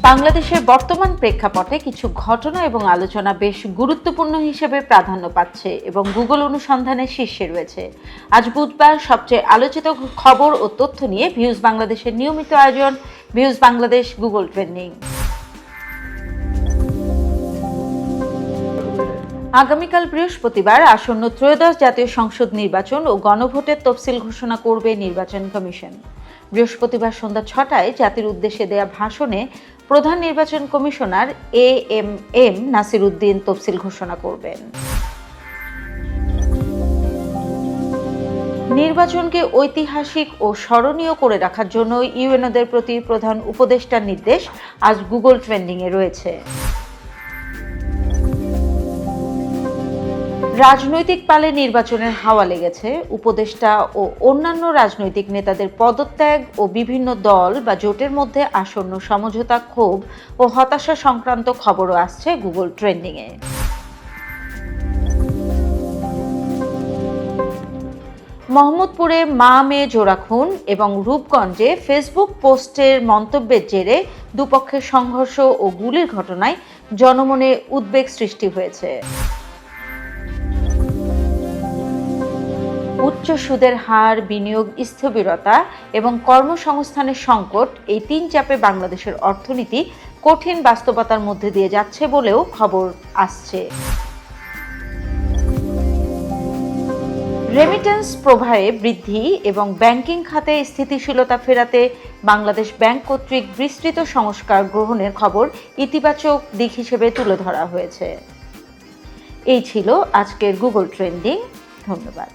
বাংলাদেশের বর্তমান প্রেক্ষাপটে কিছু ঘটনা এবং আলোচনা বেশ গুরুত্বপূর্ণ হিসেবে প্রাধান্য পাচ্ছে এবং গুগল অনুসন্ধানের শীর্ষে রয়েছে। আজ বুধবার সবচেয়ে আলোচিত খবর ও তথ্য নিয়ে ভিউজ বাংলাদেশের নিয়মিত আয়োজন ভিউজ বাংলাদেশ গুগল ট্রেন্ডিং। আগামীকাল বৃহস্পতিবার আসন্ন ত্রয়োদশ জাতীয় সংসদ নির্বাচন ও গণভোটের তফসিল ঘোষণা করবে নির্বাচন কমিশন। বৃহস্পতিবার সন্ধ্যা ৬টায় জাতির উদ্দেশ্যে দেয়া ভাষণে প্রধান নির্বাচন কমিশনার এএমএম নাসির উদ্দিন তফসিল ঘোষণা করবেন। নির্বাচনকে ঐতিহাসিক ও স্মরণীয় করে রাখার জন্য ইউএনওদের প্রতি প্রধান উপদেষ্টার নির্দেশ আজ গুগল ট্রেন্ডিংয়ে রয়েছে। রাজনৈতিক পালে নির্বাচনের হাওয়া লেগেছে। উপদেষ্টা ও অন্যান্য রাজনৈতিক নেতাদের পদত্যাগ ও বিভিন্ন দল বা জোটের মধ্যে আসন্ন সমঝোতা, ক্ষোভ ও হতাশা সংক্রান্ত খবরও আসছে গুগল ট্রেন্ডিংয়ে। মোহাম্মদপুরে মা মেয়ে জোড়া খুন এবং রূপগঞ্জে ফেসবুক পোস্টের মন্তব্যের জেরে দুপক্ষের সংঘর্ষ ও গুলির ঘটনায় জনমনে উদ্বেগ সৃষ্টি হয়েছে। উচ্চ সুদের হার, বিনিয়োগ স্থবিরতা এবং কর্মসংস্থানের সংকট, এই তিন চাপে বাংলাদেশের অর্থনীতি কঠিন বাস্তবতার মধ্যে দিয়ে যাচ্ছে বলেও খবর আসছে। রেমিটেন্স প্রবাহে বৃদ্ধি এবং ব্যাংকিং খাতে স্থিতিশীলতা ফেরাতে বাংলাদেশ ব্যাংক কর্তৃক বিস্তৃত সংস্কার গ্রহণের খবর ইতিবাচক দিক হিসেবে তুলে ধরা হয়েছে। এই ছিল আজকের গুগল ট্রেন্ডিং। ধন্যবাদ।